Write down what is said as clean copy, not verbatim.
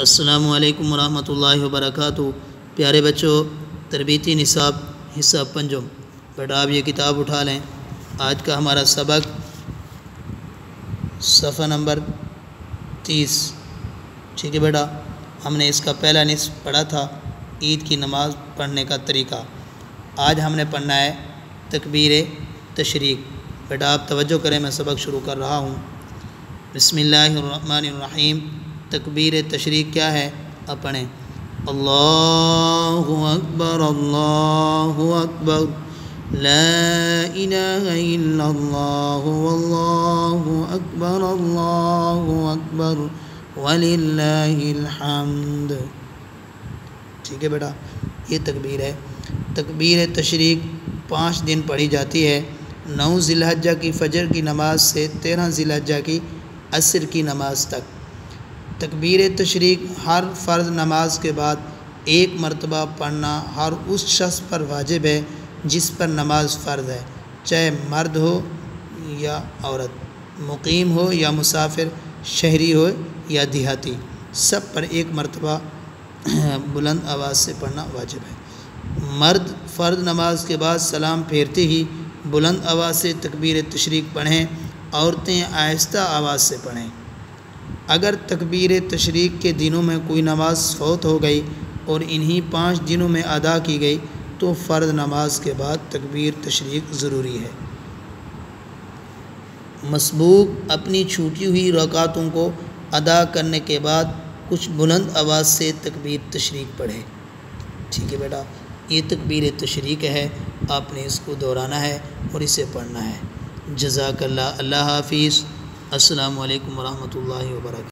السلام علیکم ورحمۃ اللہ وبرکاتہ۔ پیارے بچوں، تربیتی نصاب حصہ پنجم، بیٹا آپ یہ کتاب اٹھا لیں۔ آج کا ہمارا سبق صفحہ نمبر 30، ٹھیک ہے بیٹا۔ ہم نے اس کا پہلا نصف پڑھا تھا، عید کی نماز پڑھنے کا طریقہ۔ آج ہم نے پڑھنا ہے تکبیر تشریق۔ بیٹا آپ توجہ کریں، میں سبق شروع کر رہا ہوں۔ بسم اللہ الرحمن الرحیم۔ تکبیر تشریق کیا ہے؟ اب پڑھیں۔ اللہ اکبر اللہ اکبر لا الہ الا اللہ واللہ اکبر وللہ الحمد۔ ٹھیک ہے بیٹا، یہ تکبیر ہے۔ تکبیر تشریق 5 دن پڑھی جاتی ہے، 9 ذی الحجہ کی فجر کی نماز سے 13 ذی الحجہ کی عصر کی نماز تک۔ تکبیر تشریق ہر فرض نماز کے بعد 1 مرتبہ پڑھنا ہر اس شخص پر واجب ہے جس پر نماز فرض ہے، چاہے مرد ہو یا عورت، مقیم ہو یا مسافر، شہری ہو یا دیہاتی، سب پر 1 مرتبہ بلند آواز سے پڑھنا واجب ہے۔ مرد فرض نماز کے بعد سلام پھیرتے ہی بلند آواز سے تکبیر تشریق پڑھیں، عورتیں آہستہ آواز سے پڑھیں۔ اگر تکبیر تشریق کے دنوں میں کوئی نماز فوت ہو گئی اور انہی 5 دنوں میں ادا کی گئی تو فرض نماز کے بعد تکبیر تشریق ضروری ہے۔ مسبوق اپنی چھوٹی ہوئی رکعتوں کو ادا کرنے کے بعد کچھ بلند آواز سے تکبیر تشریق پڑھے۔ ٹھیک ہے بیٹا، یہ تکبیر تشریق ہے، آپ نے اس کو دہرانا ہے اور اسے پڑھنا ہے۔ جزاک اللہ۔ اللہ حافظ۔ السلام علیکم ورحمۃ اللہ وبرکاتہ۔